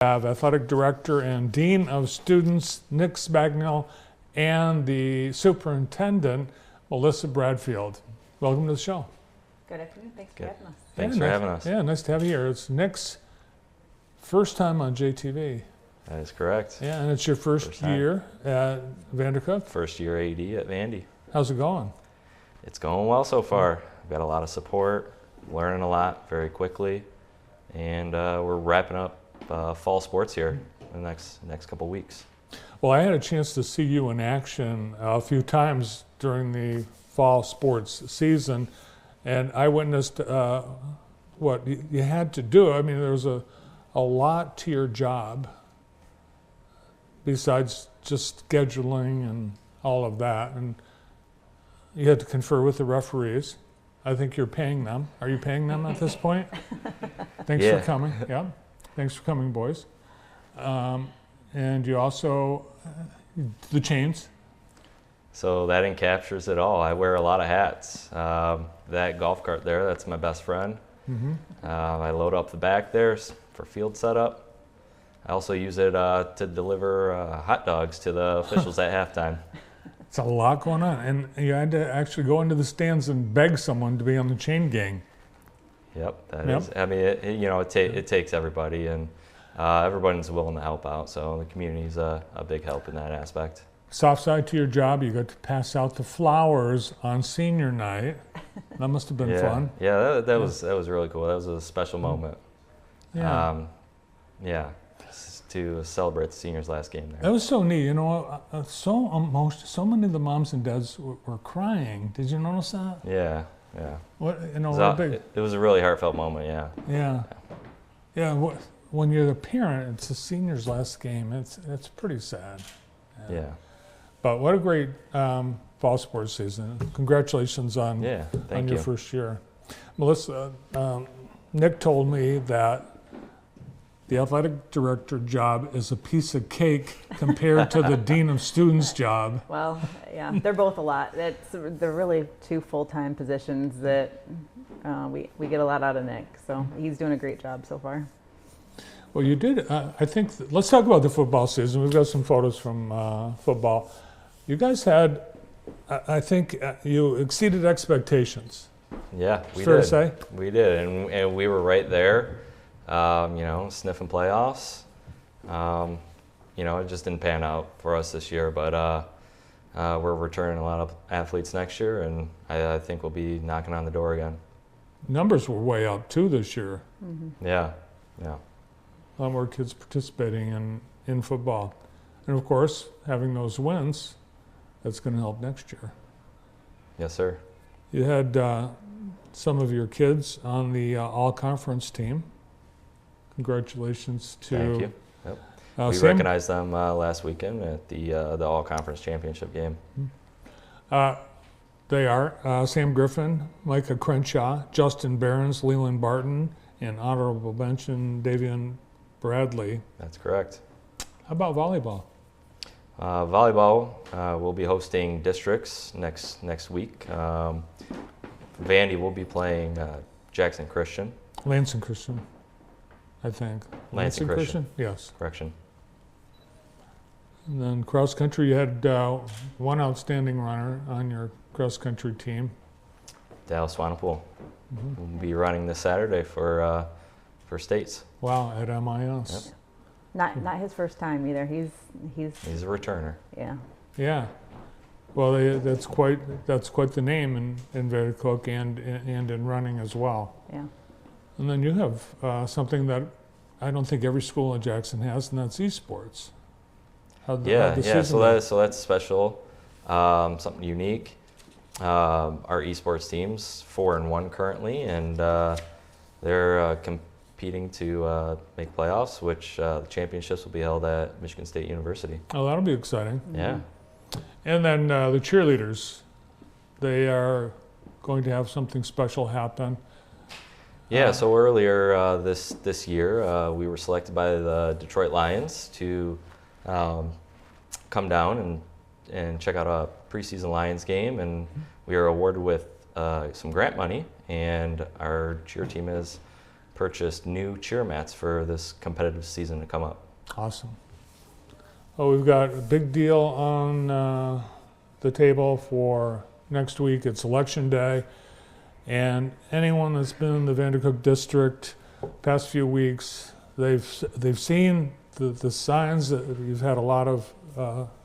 have Athletic Director and Dean of Students Nick Spagnol and the Superintendent Melissa Bradfield. Welcome to the show. Good afternoon. Thanks for having us. Thanks for having us. Yeah, nice to have you here. It's Nick's first time on JTV. That is correct. Yeah, and it's your first year at Vandercook. First year AD at Vandy. How's it going? It's going well so far. We've got a lot of support, learning a lot very quickly, and we're wrapping up fall sports here in the next couple weeks. Well, I had a chance to see you in action a few times during the fall sports season, and I witnessed what you had to do. I mean, there was a lot to your job besides just scheduling and all of that, and you had to confer with the referees. I think you're paying them. Are you paying them at this point? Thanks for coming. Yeah, thanks for coming, boys. And you also, the chains. So that encaptures it all. I wear a lot of hats. That golf cart there, that's my best friend. Mm-hmm. I load up the back there for field setup. I also use it to deliver hot dogs to the officials at halftime. It's a lot going on, and you had to actually go into the stands and beg someone to be on the chain gang. Yep, that is. I mean, it takes everybody, and everyone's willing to help out. So the community's a big help in that aspect. Soft side to your job, you got to pass out the flowers on senior night. That must have been fun. Yeah, that was really cool. That was a special moment. Yeah. To celebrate the seniors' last game there. That was so neat. You know, so many of the moms and dads were crying. Did you notice that? Yeah. What It was a really heartfelt moment. Yeah. When you're the parent, it's the seniors' last game. It's pretty sad. Yeah. But what a great fall sports season. Congratulations on your first year. Melissa, Nick told me that the athletic director job is a piece of cake compared to the dean of students job. Well, yeah, they're both a lot. They're really two full-time positions that we get a lot out of Nick. So he's doing a great job so far. Well, you did. I think. Let's talk about the football season. We've got some photos from football. You guys had. I think you exceeded expectations. Yeah, we did. Fair to say? We did, and we were right there. Sniffing playoffs. It just didn't pan out for us this year, but we're returning a lot of athletes next year, and I think we'll be knocking on the door again. Numbers were way up too this year. Mm-hmm. Yeah. A lot more kids participating in football, and of course, having those wins, that's going to help next year. Yes, sir. You had some of your kids on the all-conference team. Congratulations to. Thank you. Yep. We recognized them last weekend at the all-conference championship game. They are Sam Griffin, Micah Crenshaw, Justin Behrens, Leland Barton, and honorable mention Davian Bradley. That's correct. How about volleyball? Volleyball, we'll be hosting districts next week. Vandy will be playing Jackson Christian. Lansing Christian, I think. Lansing Christian. Yes. Correction. And then cross country, you had one outstanding runner on your cross country team. Dallas Swanepoel. Mm-hmm. We'll be running this Saturday for states. Wow, at MIS. Yep. Not his first time either. He's a returner. Yeah. Yeah. Well, that's quite the name in Vandercook and in running as well. Yeah. And then you have something that I don't think every school in Jackson has, and that's esports. So that's special, something unique. Our esports team's 4-1 currently, and they're competing to make playoffs, which the championships will be held at Michigan State University. Oh, that'll be exciting. Yeah. And then the cheerleaders, they are going to have something special happen. Yeah, so earlier this year, we were selected by the Detroit Lions to come down and check out a preseason Lions game, and we were awarded with some grant money, and our cheer team has purchased new cheer mats for this competitive season to come up. Awesome. Oh, we've got a big deal on the table for next week. It's Election Day, and anyone that's been in the Vandercook district past few weeks, they've seen the signs. That you've had a lot of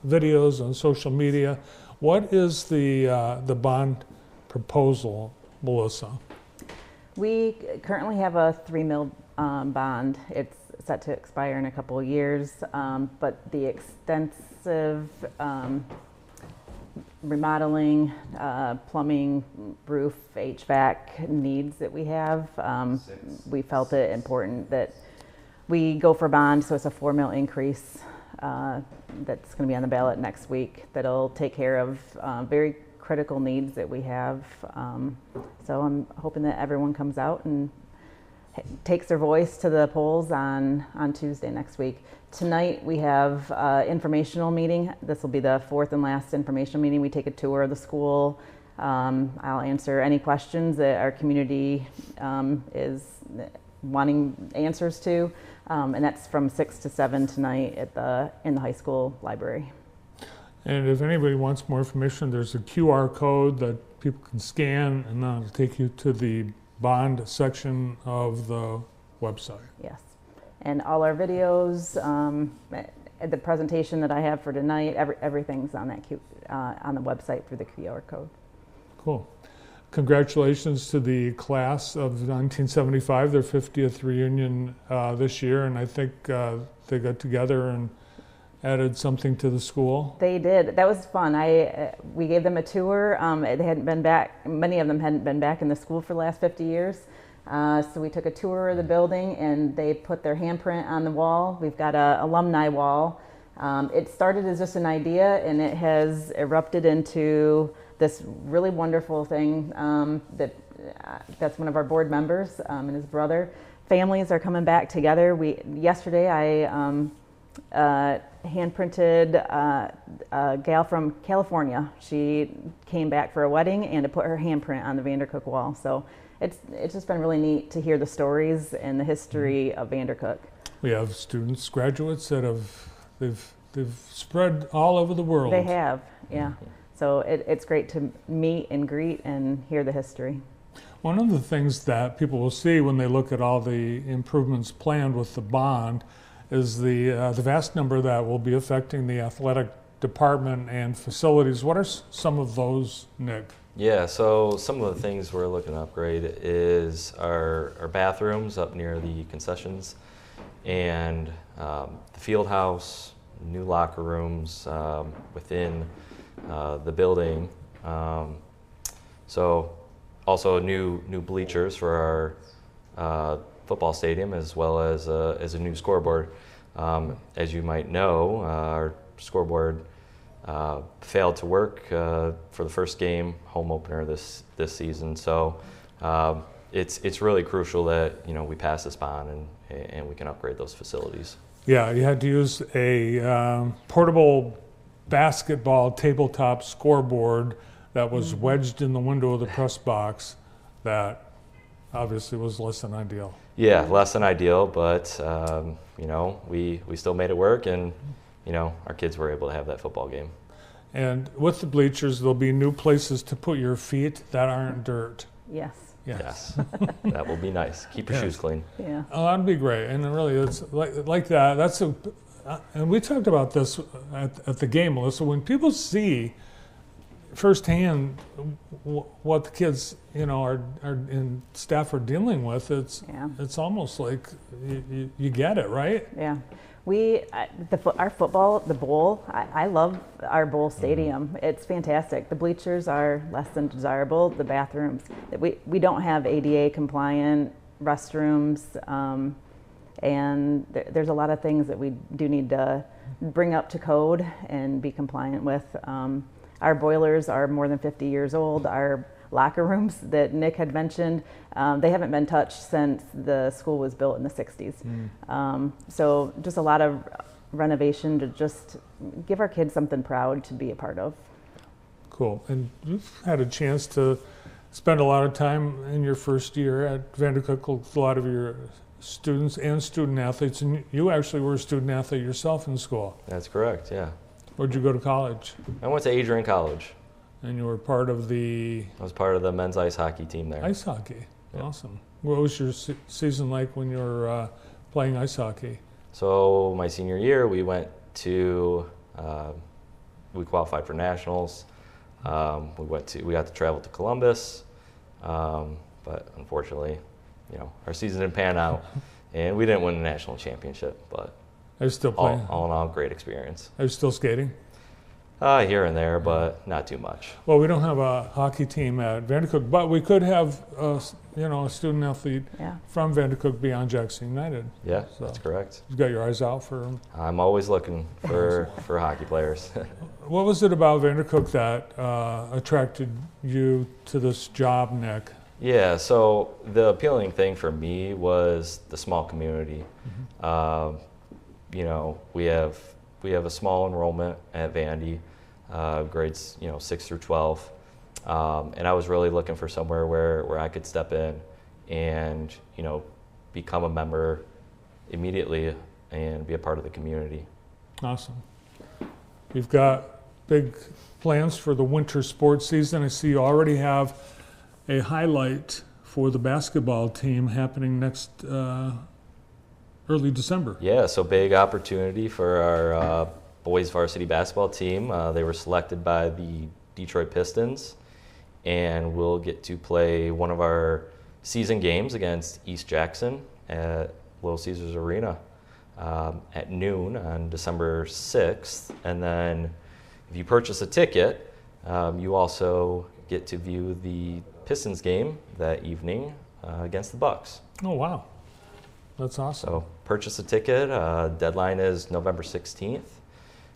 videos on social media. What is the bond proposal, Melissa? We currently have a $3 million bond. It's set to expire in a couple of years, but the extensive remodeling, plumbing, roof, HVAC needs that we have, we felt it important that we go for bond. So it's a $4 million increase that's going to be on the ballot next week. That'll take care of very critical needs that we have. So I'm hoping that everyone comes out and takes their voice to the polls on Tuesday next week. Tonight we have informational meeting. This will be the fourth and last informational meeting. We take a tour of the school. I'll answer any questions that our community is wanting answers to, and that's from 6 to 7 tonight in the high school library. And if anybody wants more information, there's a QR code that people can scan, and that'll take you to the bond section of the website. Yes, and all our videos, the presentation that I have for tonight, everything's on that on the website through the QR code. Cool. Congratulations to the class of 1975, their 50th reunion this year, and I think they got together and added something to the school. They did. That was fun. We gave them a tour. They hadn't been back. Many of them hadn't been back in the school for the last 50 years. So we took a tour of the building, and they put their handprint on the wall. We've got an alumni wall. It started as just an idea, and it has erupted into this really wonderful thing that's one of our board members and his brother. Families are coming back together. Yesterday I hand-printed a gal from California. She came back for a wedding and to put her handprint on the Vandercook wall. So it's just been really neat to hear the stories and the history of Vandercook. We have students, graduates that they've spread all over the world. They have, yeah. So it's great to meet and greet and hear the history. One of the things that people will see when they look at all the improvements planned with the bond is the vast number that will be affecting the athletic department and facilities. What are some of those, Nick? Yeah, so some of the things we're looking to upgrade is our bathrooms up near the concessions, and the field house, new locker rooms within the building. So also new bleachers for our football stadium, as well as a new scoreboard. As you might know, our scoreboard failed to work for the first game, home opener this season. So it's really crucial that we pass this bond and we can upgrade those facilities. Yeah, you had to use a portable basketball tabletop scoreboard that was wedged in the window of the press box. That obviously was less than ideal. Yeah, less than ideal, but we still made it work, and our kids were able to have that football game. And with the bleachers, there'll be new places to put your feet that aren't dirt. Yes. Yes. That will be nice. Keep your shoes clean. Yeah. Oh, that'd be great. And really, it's like that. And we talked about this at the game, Melissa. When people see firsthand what the kids, are and staff are dealing with, it's almost like you get it, right? Yeah. Our football, the bowl, I love our bowl stadium. Mm-hmm. It's fantastic. The bleachers are less than desirable. The bathrooms, we don't have ADA compliant restrooms, and there's a lot of things that we do need to bring up to code and be compliant with. Our boilers are more than 50 years old. Our locker rooms that Nick had mentioned, they haven't been touched since the school was built in the 60s. So just a lot of renovation to just give our kids something proud to be a part of. Cool. And you've had a chance to spent a lot of time in your first year at Vandercook with a lot of your students and student athletes, and you actually were a student athlete yourself in school. That's correct, yeah. Where'd you go to college? I went to Adrian College. And you were part of the... I was part of the men's ice hockey team there. Ice hockey, yeah. Awesome. What was your season like when you were playing ice hockey? So my senior year, we went to, we qualified for nationals. We got to travel to Columbus, but unfortunately, our season didn't pan out, and we didn't win a national championship. But I was still playing. All in all, great experience. I was still skating. Here and there, but not too much. Well, we don't have a hockey team at Vandercook, but we could have, a student athlete from Vandercook be on Jackson United. Yeah, so that's correct. You've got your eyes out for them. I'm always looking for hockey players. What was it about Vandercook that attracted you to this job, Nick? Yeah, so the appealing thing for me was the small community. Mm-hmm. We have a small enrollment at Vandy, grades 6 through 12, and I was really looking for somewhere where I could step in and become a member immediately and be a part of the community. Awesome. You've got big plans for the winter sports season. I see you already have a highlight for the basketball team happening next early December. Yeah, so big opportunity for our boys varsity basketball team. They were selected by the Detroit Pistons, and we'll get to play one of our season games against East Jackson at Little Caesars Arena at noon on December 6th. And then if you purchase a ticket, you also get to view the Pistons game that evening against the Bucks. Oh, wow. That's awesome. So purchase a ticket. Deadline is November 16th.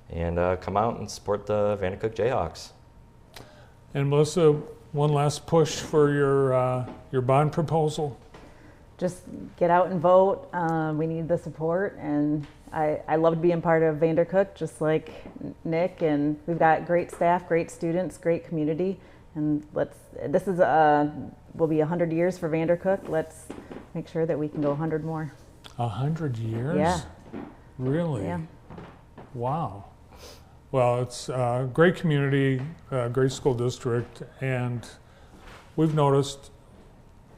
And come out and support the Vandercook Jayhawks. And Melissa, one last push for your bond proposal. Just get out and vote. We need the support, and I loved being part of Vandercook, just like Nick. And we've got great staff, great students, great community. And this is will be 100 years for Vandercook. Let's make sure that we can go 100 more. 100 years? Yeah. Really? Yeah. Wow. Well, it's a great community, great school district, and we've noticed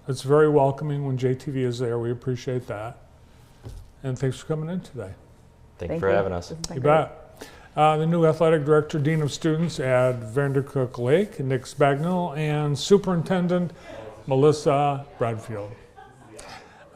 it's very welcoming when JTV is there. We appreciate that. And thanks for coming in today. Thank you for having us. You bet. The new athletic director, dean of students at Vandercook Lake, Nick Spagnol, and superintendent Melissa Bradfield.